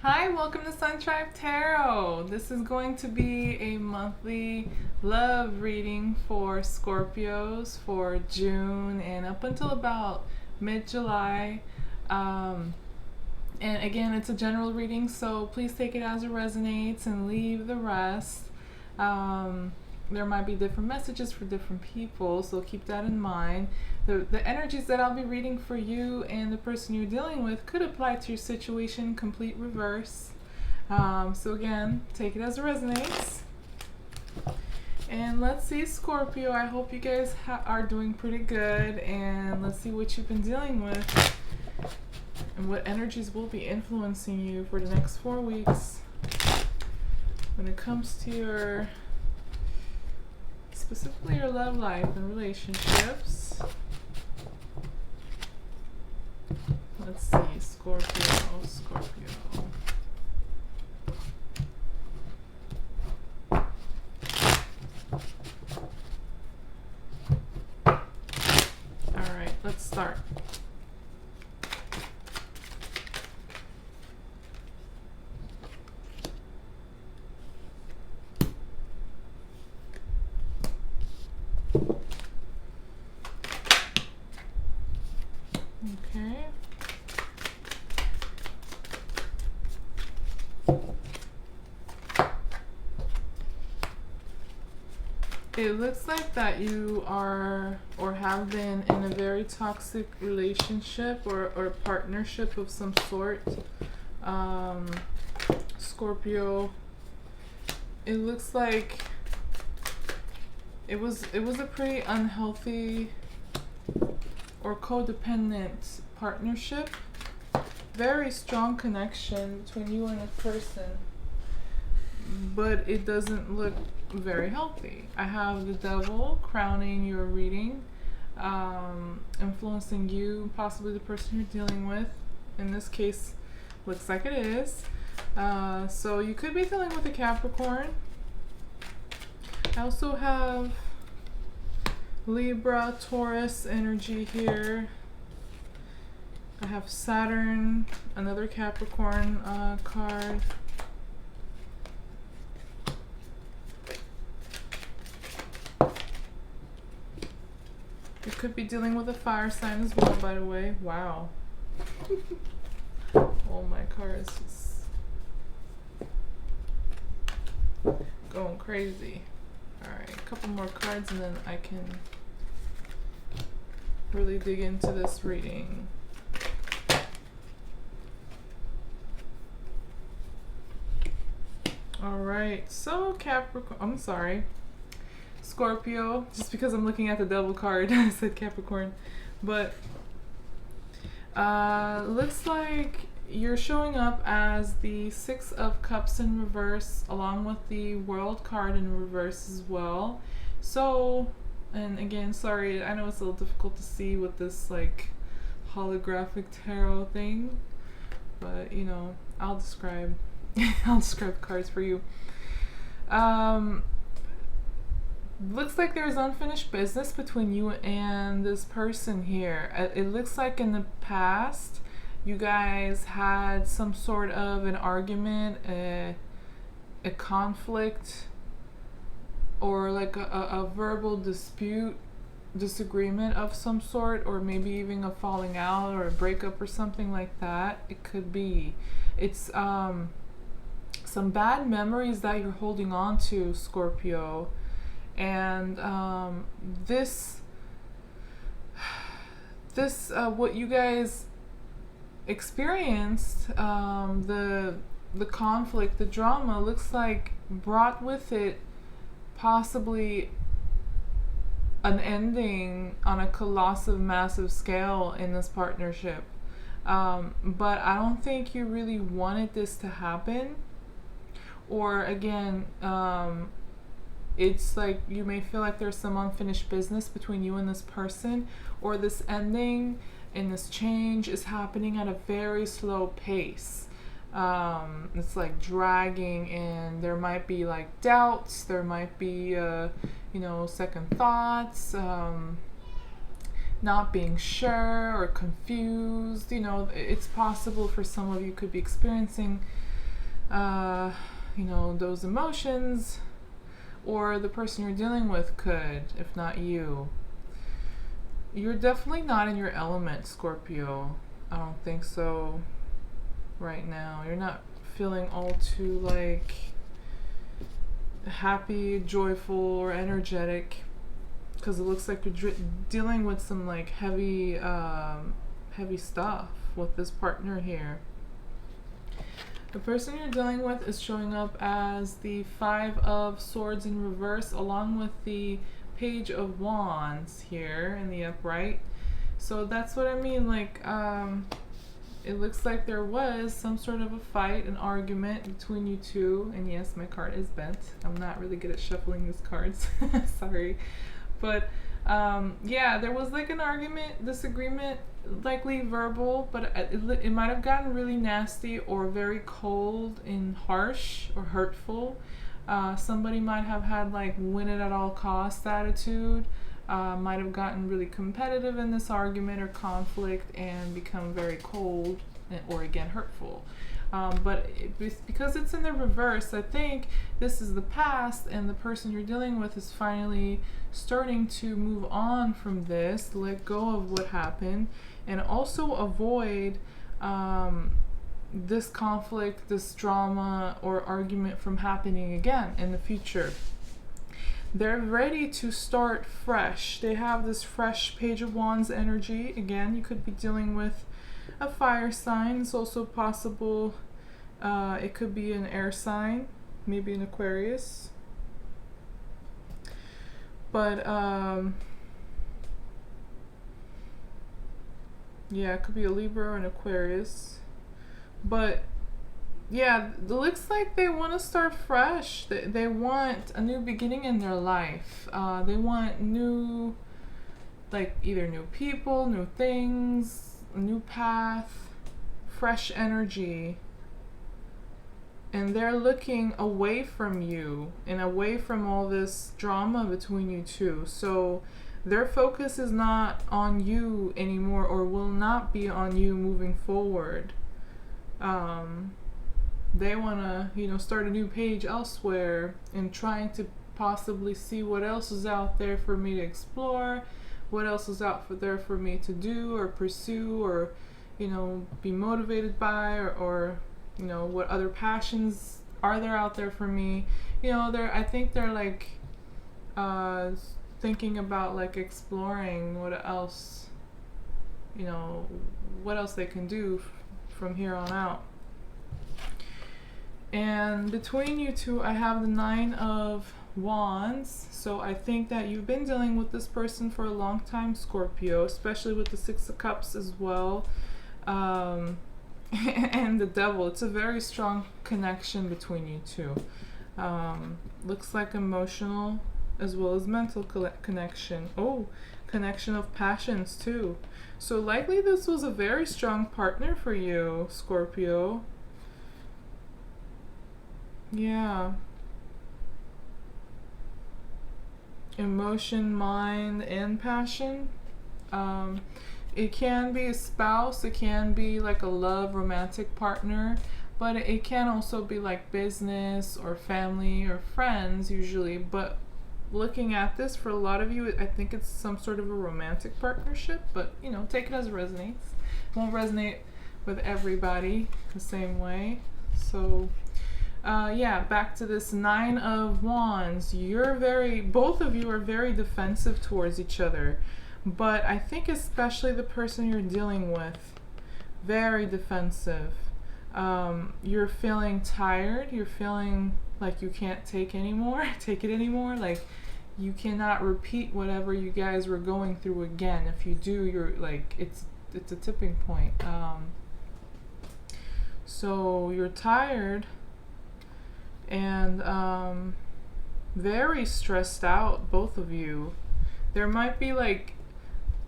Hi, welcome to Sun Tribe Tarot. This is going to be a monthly love reading for Scorpios for June and up until about mid-July. And again, it's a general reading, so please take it as it resonates and leave the rest. There might be different messages for different people, so keep that in mind. The energies that I'll be reading for you and the person you're dealing with could apply to your situation, complete reverse. So again, take it as it resonates. And let's see, Scorpio, I hope you guys are doing pretty good, and let's see what you've been dealing with and what energies will be influencing you for the next 4 weeks when it comes to your, specifically your love life and relationships. Let's see, Scorpio. All right, let's start. Okay. It looks like that you are or have been in a very toxic relationship or partnership of some sort. Scorpio, it looks like it was a pretty unhealthy or codependent partnership. Very strong connection between you and a person, but it doesn't look very healthy. I have the devil crowning your reading, influencing you, possibly the person you're dealing with. In this case, looks like it is. So you could be dealing with a Capricorn. I also have Libra, Taurus energy here. I have Saturn, another Capricorn card. You could be dealing with a fire sign as well, by the way. Wow. Oh, my car is just going crazy. Alright, a couple more cards and then I can really dig into this reading. Alright, so Scorpio, just because I'm looking at the devil card, I said Capricorn, but looks like you're showing up as the Six of Cups in reverse, along with the World card in reverse as well. So, and again, sorry, I know it's a little difficult to see with this like holographic tarot thing, but you know, I'll describe cards for you. Looks like there's unfinished business between you and this person here. It looks like in the past you guys had some sort of an argument, a conflict, or like a verbal disagreement of some sort, or maybe even a falling out or a breakup or something like that. It could be. It's some bad memories that you're holding on to, Scorpio. And this what you guys experienced, the conflict, the drama, looks like brought with it possibly an ending on a colossal, massive scale in this partnership. But I don't think you really wanted this to happen. Or again, it's like you may feel like there's some unfinished business between you and this person, or this ending and this change is happening at a very slow pace. It's like dragging, and there might be like doubts, there might be second thoughts, not being sure or confused. It's possible for some of you could be experiencing you know, those emotions, or the person you're dealing with could, if not you. You're definitely not in your element, Scorpio. I don't think so right now. You're not feeling all too like happy, joyful, or energetic, because it looks like you're dealing with some like heavy stuff with this partner here. The person you're dealing with is showing up as the Five of Swords in reverse, along with the Page of Wands here in the upright. So that's what I mean, like, it looks like there was some sort of a fight, an argument between you two. And yes, my card is bent. I'm not really good at shuffling these cards. Sorry. But yeah, there was like an argument, disagreement, likely verbal, but it might have gotten really nasty or very cold and harsh or hurtful. Somebody might have had like win it at all costs attitude. Might have gotten really competitive in this argument or conflict and become very cold or again hurtful. But because it's in the reverse, I think this is the past, and the person you're dealing with is finally starting to move on from this, let go of what happened, and also avoid this conflict, this drama or argument from happening again in the future. They're ready to start fresh. They have this fresh Page of Wands energy. Again, you could be dealing with a fire sign. It's also possible it could be an air sign, maybe an Aquarius. But yeah, it could be a Libra or an Aquarius. But yeah, it looks like they want to start fresh. They want a new beginning in their life. They want new, like either new people, new things, a new path, fresh energy. And they're looking away from you and away from all this drama between you two. So their focus is not on you anymore, or will not be on you moving forward. They want to, you know, start a new page elsewhere and trying to possibly see what else is out there for me to explore, what else is there for me to do or pursue, or, you know, be motivated by, or you know, what other passions are there out there for me. You know, I think they're like thinking about like exploring what else, you know, what else they can do from here on out. And between you two, I have the Nine of Wands. So I think that you've been dealing with this person for a long time, Scorpio, especially with the Six of Cups as well. And the Devil. It's a very strong connection between you two. Looks like emotional as well as mental connection. Oh, connection of passions too. So likely this was a very strong partner for you, Scorpio. Yeah. Emotion, mind, and passion. It can be a spouse, it can be like a love romantic partner, but it can also be like business or family or friends usually. But looking at this, for a lot of you, I think it's some sort of a romantic partnership, but you know, take it as it resonates. It won't resonate with everybody the same way. So yeah, back to this Nine of Wands. Both of you are very defensive towards each other. But I think especially the person you're dealing with, very defensive. You're feeling tired. You're feeling like you can't take it anymore. Like you cannot repeat whatever you guys were going through again. If you do, you're like, it's a tipping point. So you're tired and very stressed out, both of you. There might be like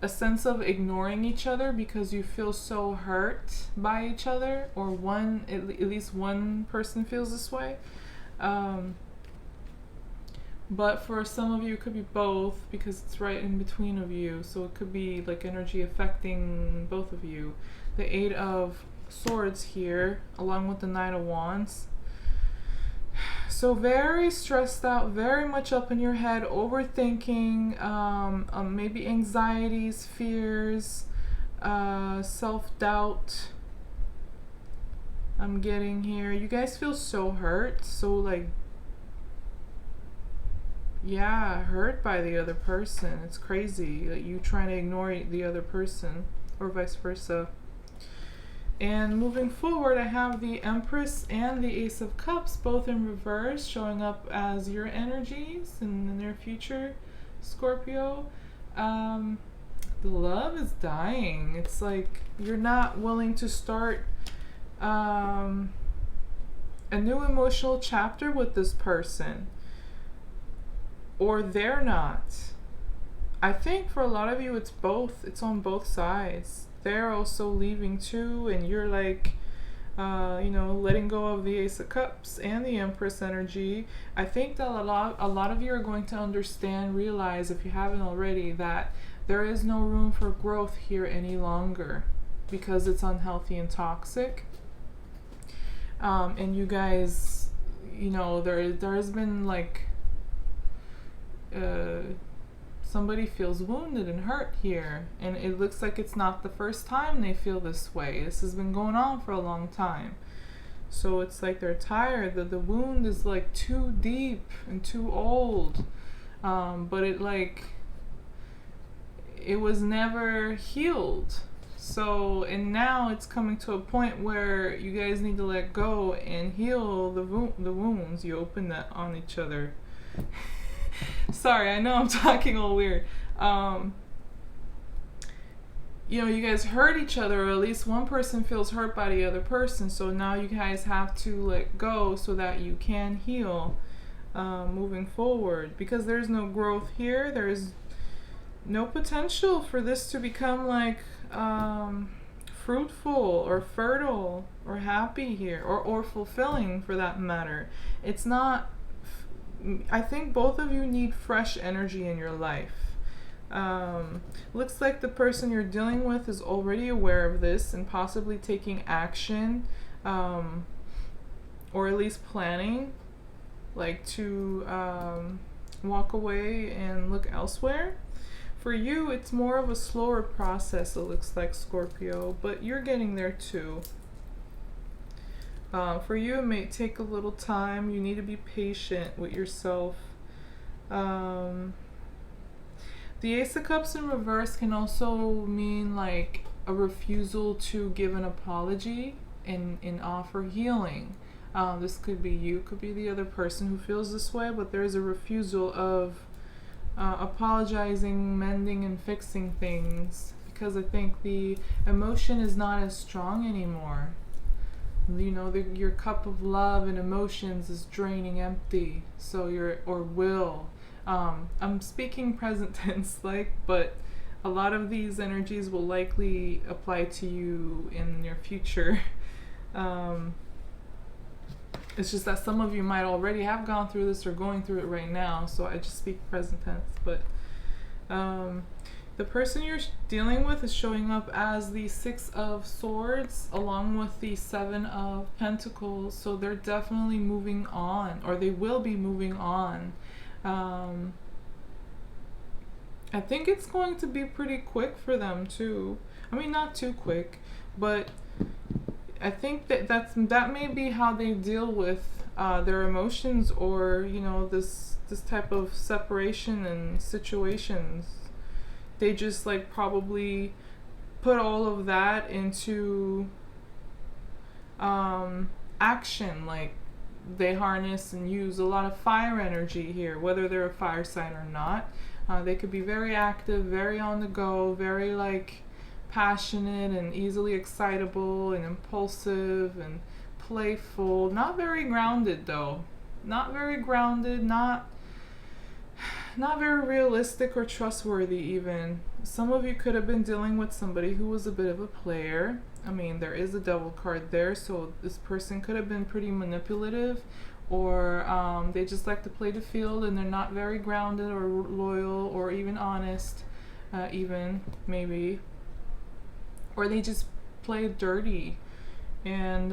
a sense of ignoring each other because you feel so hurt by each other, or at least one person feels this way. But for some of you, it could be both because it's right in between of you. So it could be like energy affecting both of you. The Eight of Swords here, along with the Nine of Wands. So very stressed out, very much up in your head, overthinking, maybe anxieties, fears, self-doubt. I'm getting here. You guys feel so hurt, so like, yeah, hurt by the other person. It's crazy that you trying to ignore the other person, or vice versa. And moving forward, I have the Empress and the Ace of Cups, both in reverse, showing up as your energies in the near future, Scorpio. The love is dying. It's like you're not willing to start a new emotional chapter with this person, or they're not. I think for a lot of you, it's both. It's on both sides. They're also leaving too, and you're like, letting go of the Ace of Cups and the Empress energy. I think that a lot of you are going to understand, realize, if you haven't already, that there is no room for growth here any longer because it's unhealthy and toxic. And you guys, there has been like, somebody feels wounded and hurt here, and it looks like it's not the first time they feel this way. This has been going on for a long time. So it's like they're tired, that the wound is like too deep and too old, but it was never healed. So, and now it's coming to a point where you guys need to let go and heal the wounds you opened that on each other. Sorry, I know I'm talking all weird. You guys hurt each other, or at least one person feels hurt by the other person. So now you guys have to let go so that you can heal moving forward. Because there's no growth here. There's no potential for this to become like fruitful or fertile or happy here, or fulfilling for that matter. It's not. I think both of you need fresh energy in your life. Looks like the person you're dealing with is already aware of this and possibly taking action, or at least planning, like to walk away and look elsewhere. For you, it's more of a slower process, it looks like, Scorpio, but you're getting there too. For you, it may take a little time. You need to be patient with yourself. The Ace of Cups in reverse can also mean like a refusal to give an apology and offer healing. This could be you, could be the other person who feels this way, but there's a refusal of apologizing, mending, and fixing things, because I think the emotion is not as strong anymore. Your cup of love and emotions is draining empty. So I'm speaking present tense, but a lot of these energies will likely apply to you in the near future. It's just that some of you might already have gone through this or going through it right now, so I just speak present tense. But the person you're dealing with is showing up as the Six of Swords along with the Seven of Pentacles, so they're definitely moving on, or they will be moving on. I think it's going to be pretty quick for them too. I mean, not too quick, but I think that may be how they deal with their emotions, or this type of separation and situations. They just like probably put all of that into action. Like they harness and use a lot of fire energy here, whether they're a fire sign or not. They could be very active, very on the go, very like passionate and easily excitable and impulsive and playful. Not very grounded though. Not very grounded, not very realistic or trustworthy even. Some of you could have been dealing with somebody who was a bit of a player. I mean, there is a Devil card there, so this person could have been pretty manipulative, or they just like to play the field and they're not very grounded or loyal or even honest, even maybe. Or they just play dirty. And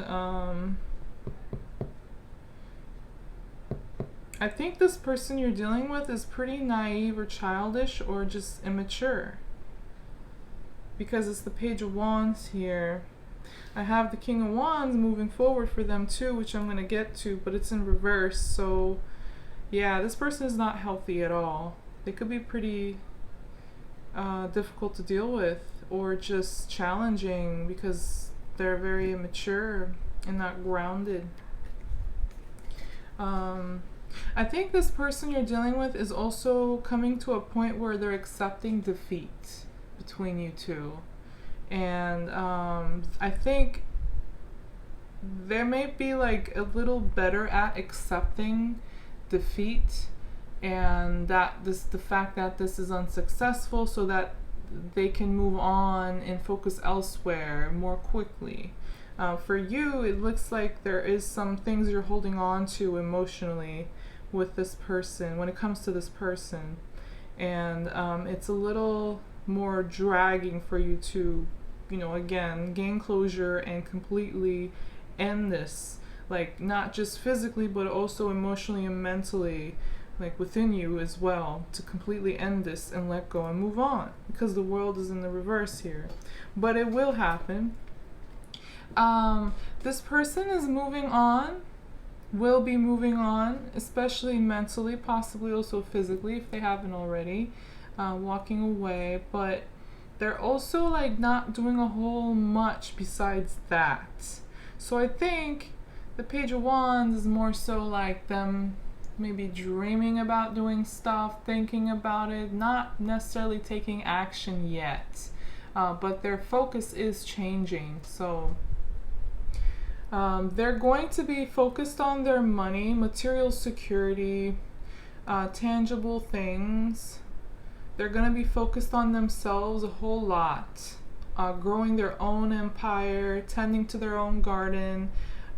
I think this person you're dealing with is pretty naive or childish or just immature. Because it's the Page of Wands here. I have the King of Wands moving forward for them too, which I'm going to get to, but it's in reverse. So, yeah, this person is not healthy at all. They could be pretty difficult to deal with or just challenging because they're very immature and not grounded. I think this person you're dealing with is also coming to a point where they're accepting defeat between you two. And I think they may be like a little better at accepting defeat, and that the fact that this is unsuccessful, so that they can move on and focus elsewhere more quickly. For you, it looks like there is some things you're holding on to emotionally with this person, when it comes to this person. And it's a little more dragging for you to, again, gain closure and completely end this. Like, not just physically, but also emotionally and mentally, like within you as well, to completely end this and let go and move on. Because the world is in the reverse here. But it will happen. This person is moving on, will be moving on, especially mentally, possibly also physically if they haven't already, walking away, but they're also like not doing a whole much besides that. So I think the Page of Wands is more so like them maybe dreaming about doing stuff, thinking about it, not necessarily taking action yet, but their focus is changing. So they're going to be focused on their money, material security, tangible things. They're going to be focused on themselves a whole lot, growing their own empire, tending to their own garden.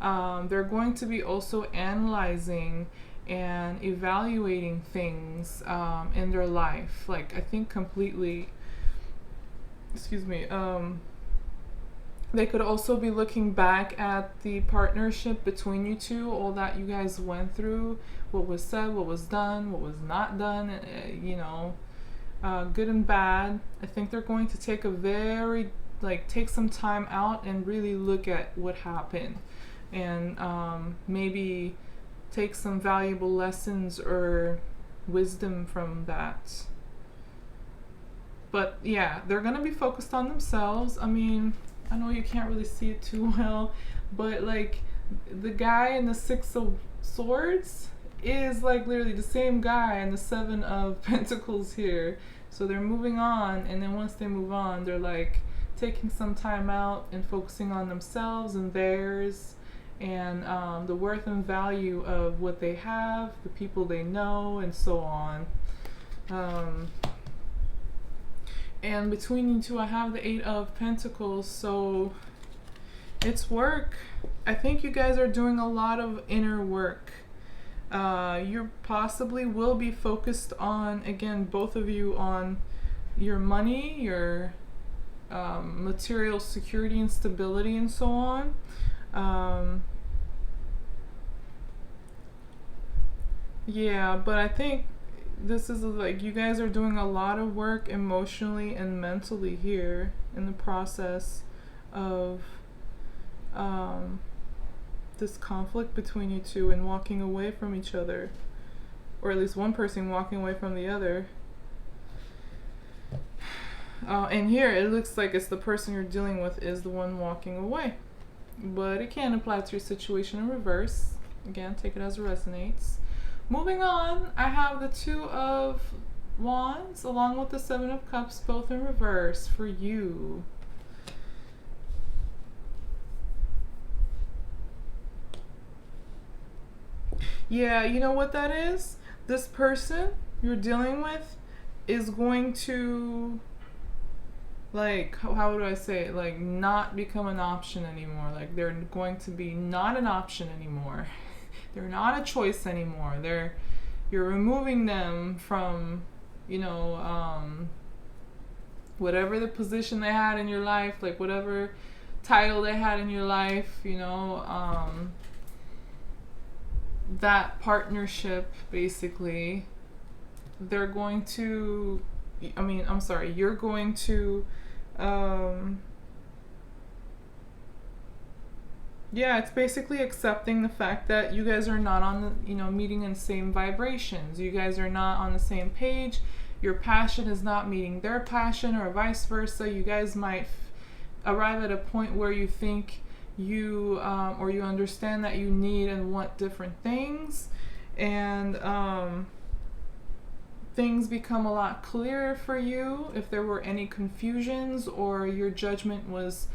They're going to be also analyzing and evaluating things in their life. Like, I think completely, they could also be looking back at the partnership between you two, all that you guys went through, what was said, what was done, what was not done, good and bad. I think they're going to take take some time out and really look at what happened, and maybe take some valuable lessons or wisdom from that. But yeah, they're going to be focused on themselves. I mean, I know you can't really see it too well, but like the guy in the Six of Swords is like literally the same guy in the Seven of Pentacles here. So they're moving on, and then once they move on, they're like taking some time out and focusing on themselves and theirs, and the worth and value of what they have, the people they know, and so on. And between you two, I have the Eight of Pentacles, so it's work. I think you guys are doing a lot of inner work. You possibly will be focused on, again, both of you, on your money, your material security and stability, and so on. Yeah, but I think this is like you guys are doing a lot of work emotionally and mentally here in the process of this conflict between you two and walking away from each other, or at least one person walking away from the other. And here it looks like it's the person you're dealing with is the one walking away, but it can apply to your situation in reverse. Again, take it as it resonates. Moving on, I have the Two of Wands along with the Seven of Cups, both in reverse for you. Yeah, you know what that is? This person you're dealing with is going to, like, how do I say it? Like, not become an option anymore. Like, they're going to be not an option anymore. They're not a choice anymore. You're removing them from, whatever the position they had in your life, like whatever title they had in your life, that partnership, basically, they're going to, I'm sorry, you're going to, yeah, it's basically accepting the fact that you guys are not on the, meeting in the same vibrations. You guys are not on the same page. Your passion is not meeting their passion, or vice versa. You guys might arrive at a point where you think you, or you understand that you need and want different things, and things become a lot clearer for you if there were any confusions, or your judgment was,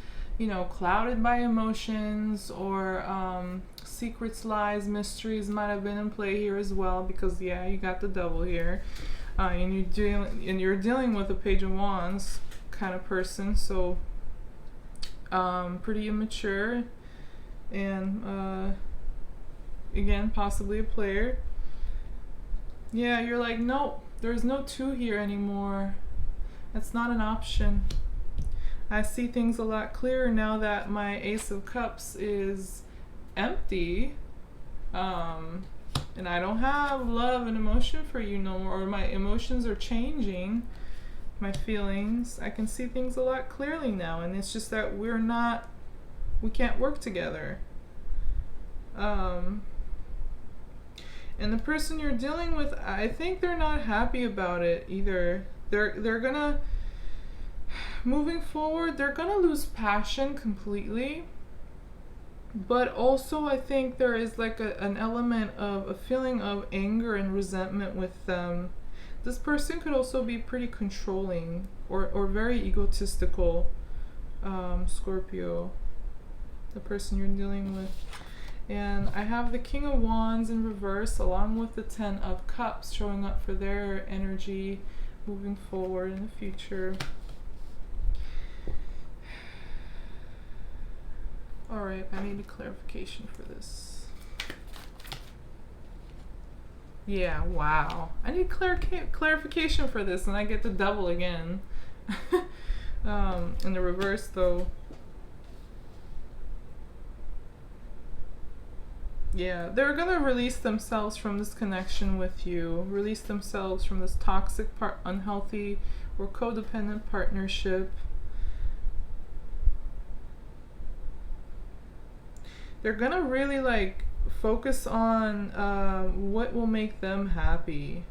clouded by emotions, or secrets, lies, mysteries might have been in play here as well, because yeah, you got the Devil here, and you're dealing with a Page of Wands kind of person, so pretty immature, and again, possibly a player. Yeah, you're like, nope, there's no 2 here anymore. That's not an option. I see things a lot clearer now that my Ace of Cups is empty, and I don't have love and emotion for you no more, or my emotions are changing, my feelings. I can see things a lot clearly now, and it's just that we can't work together. And the person you're dealing with, I think they're not happy about it either. They're gonna, moving forward, they're gonna lose passion completely. But also, I think there is like an element of a feeling of anger and resentment with them. This person could also be pretty controlling, or very egotistical, Scorpio, the person you're dealing with. And I have the King of Wands in reverse, along with the 10 of Cups, showing up for their energy moving forward in the future. Alright, I need a clarification for this. Yeah, wow. I need clarification for this, and I get the Devil again. In the reverse, though. Yeah, they're gonna release themselves from this connection with you. Release themselves from this toxic, unhealthy, or codependent partnership. They're gonna really like focus on what will make them happy.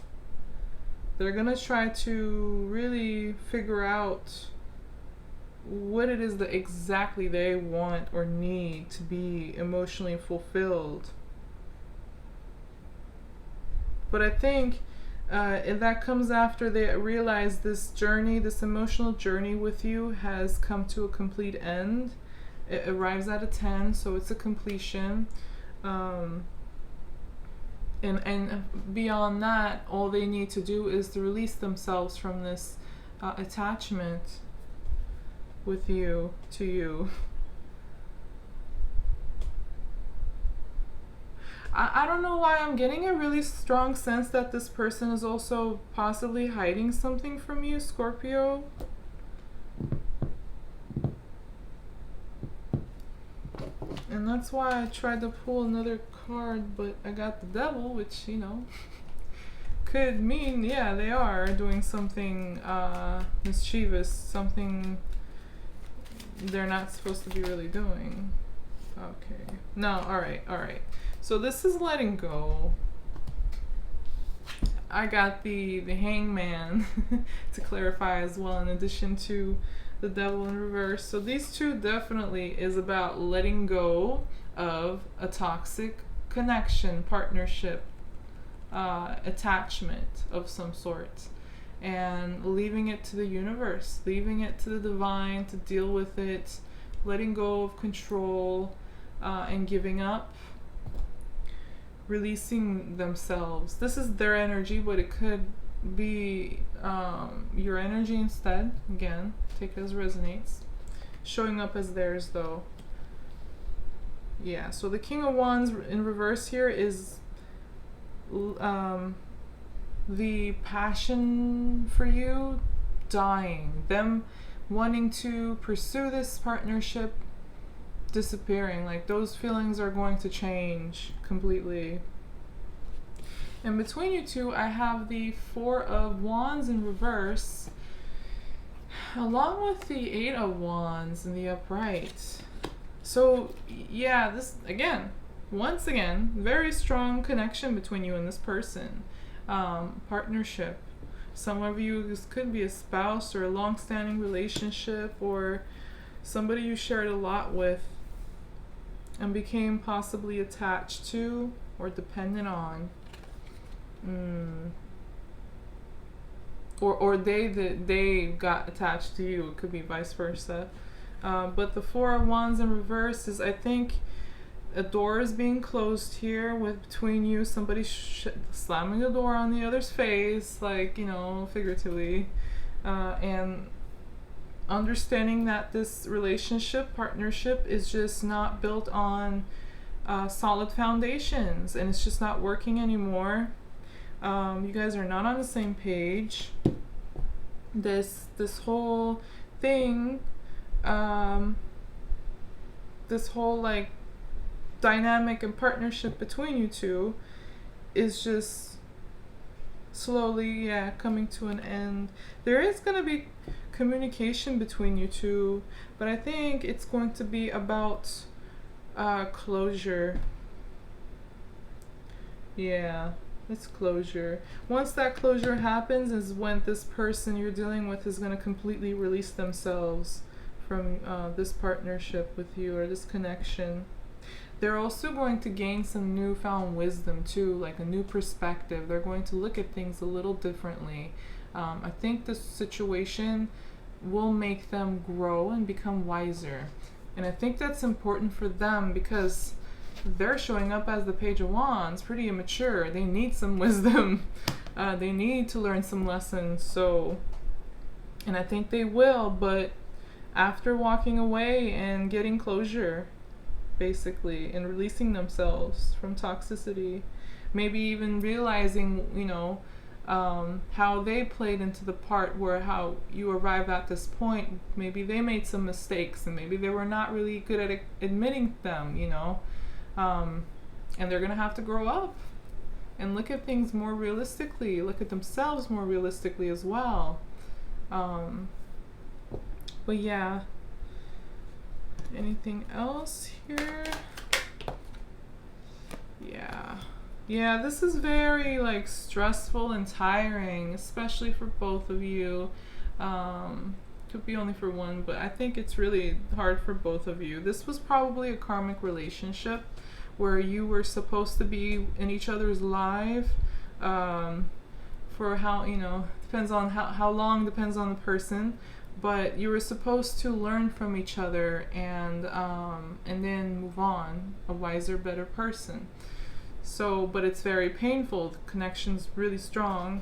They're gonna try to really figure out what it is that exactly they want or need to be emotionally fulfilled. But I think that comes after they realize this journey, this emotional journey with you, has come to a complete end. It arrives at a 10, so it's a completion. And beyond that, all they need to do is to release themselves from this attachment with you, to you. I don't know why I'm getting a really strong sense that this person is also possibly hiding something from you, Scorpio. And that's why I tried to pull another card, but I got the Devil, which, could mean, yeah, they are doing something mischievous, something they're not supposed to be really doing. Okay. No, alright. So this is letting go. I got the Hangman to clarify as well, in addition to the Devil in reverse. So these two definitely is about letting go of a toxic connection, partnership, attachment of some sort, and leaving it to the universe, leaving it to the divine to deal with it, letting go of control, and giving up, releasing themselves. This is their energy, but it could be your energy instead. Again, take it as resonates. Showing up as theirs, though. Yeah, so the King of Wands in reverse here is the passion for you dying, them wanting to pursue this partnership disappearing. Like, those feelings are going to change completely. And between you two, I have the Four of Wands in reverse, along with the Eight of Wands in the upright. So, yeah, this, again, once again, very strong connection between you and this person. Partnership. Some of you, this could be a spouse or a long-standing relationship, or somebody you shared a lot with and became possibly attached to or dependent on. Or they got attached to you. It could be vice versa. But the Four of Wands in reverse is, I think, a door is being closed here with between you. Somebody slamming the door on the other's face, like, you know, figuratively, and understanding that this relationship, partnership, is just not built on solid foundations, and it's just not working anymore. You guys are not on the same page. This whole thing, this whole like dynamic and partnership between you two is just slowly, coming to an end. There is going to be communication between you two, but I think it's going to be about closure. Yeah, it's closure. Once that closure happens is when this person you're dealing with is going to completely release themselves from this partnership with you, or this connection. They're also going to gain some newfound wisdom too, like a new perspective. They're going to look at things a little differently. I think this situation will make them grow and become wiser. And I think that's important for them because they're showing up as the Page of Wands, pretty immature. They need some wisdom. They need to learn some lessons. So, and I think they will, but after walking away and getting closure, basically, and releasing themselves from toxicity, maybe even realizing, you know, how they played into the part where how you arrive at this point. Maybe they made some mistakes and maybe they were not really good at admitting them, you know, and they're gonna have to grow up and look at things more realistically, look at themselves more realistically as well. But yeah, anything else here? Yeah, this is very like stressful and tiring, especially for both of you. Could be only for one, but I think it's really hard for both of you. This was probably a karmic relationship where you were supposed to be in each other's life for how, you know, depends on how long, depends on the person. But you were supposed to learn from each other and then move on, a wiser, better person. So, but it's very painful. The connection's really strong,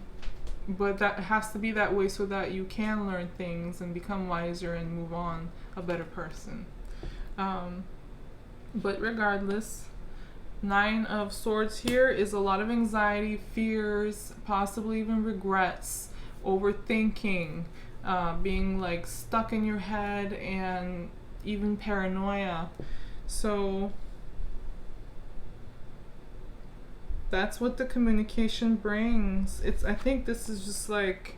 but that has to be that way so that you can learn things and become wiser and move on, a better person. But regardless, Nine of Swords here is a lot of anxiety, fears, possibly even regrets, overthinking, being like stuck in your head, and even paranoia. So that's what the communication brings. I think this is just like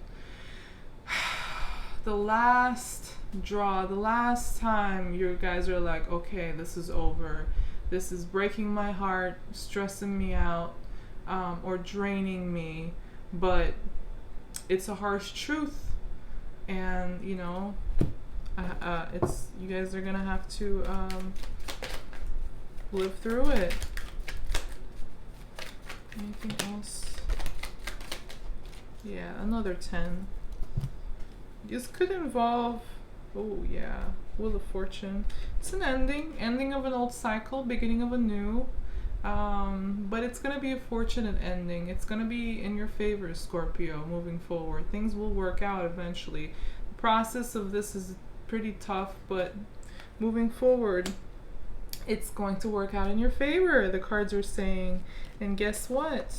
the last draw, the last time you guys are like, okay, this is over. This is breaking my heart, stressing me out, or draining me. But it's a harsh truth. And, you know, you guys are gonna have to live through it. Anything else? Yeah, another 10. This could involve, oh yeah, Wheel of Fortune. It's an ending of an old cycle, beginning of a new. But it's going to be a fortunate ending. It's going to be in your favor, Scorpio, moving forward. Things will work out eventually. The process of this is pretty tough, but moving forward, it's going to work out in your favor, the cards are saying. And guess what?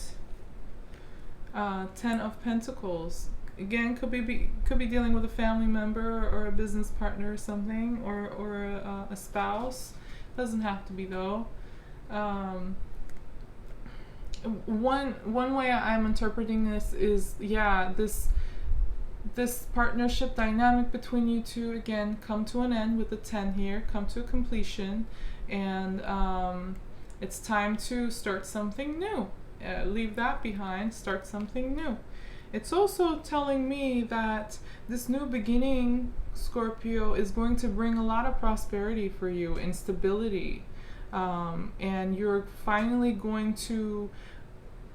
10 of Pentacles. Again, could be dealing with a family member or a business partner or something, or a spouse. Doesn't have to be though. one way I'm interpreting this is, yeah, this partnership dynamic between you two again come to an end with the 10 here, come to a completion, and it's time to start something new. Leave that behind, start something new. It's also telling me that this new beginning, Scorpio, is going to bring a lot of prosperity for you and stability. And you're finally going to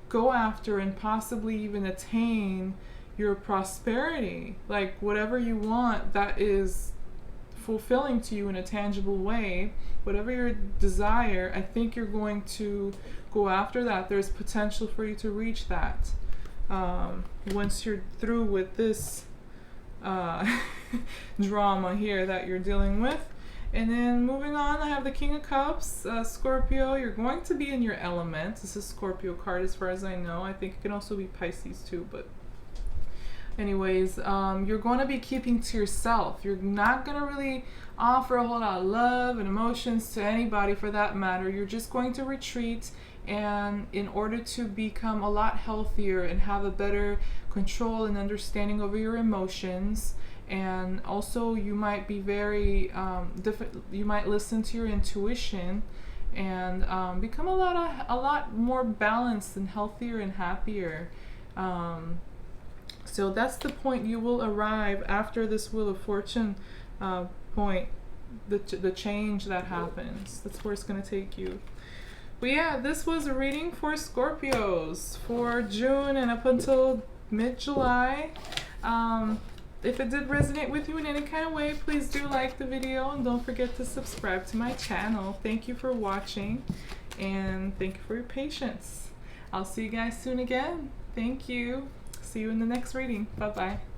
go after and possibly even attain your prosperity. Like whatever you want that is fulfilling to you in a tangible way, whatever your desire, I think you're going to go after that. There's potential for you to reach that. Once you're through with this drama here that you're dealing with. And then moving on, I have the King of Cups. Scorpio, you're going to be in your element. This is Scorpio card as far as I know. I think it can also be Pisces too, but anyways, you're going to be keeping to yourself. You're not going to really offer a whole lot of love and emotions to anybody for that matter. You're just going to retreat, and in order to become a lot healthier and have a better control and understanding over your emotions. And also you might be very different. You might listen to your intuition and become a lot more balanced and healthier and happier. So that's the point you will arrive after this Wheel of Fortune point, the change that happens. That's where it's going to take you. But yeah, this was a reading for Scorpios for June and up until mid-July. If it did resonate with you in any kind of way, please do like the video and don't forget to subscribe to my channel. Thank you for watching and thank you for your patience. I'll see you guys soon again. Thank you. See you in the next reading. Bye-bye.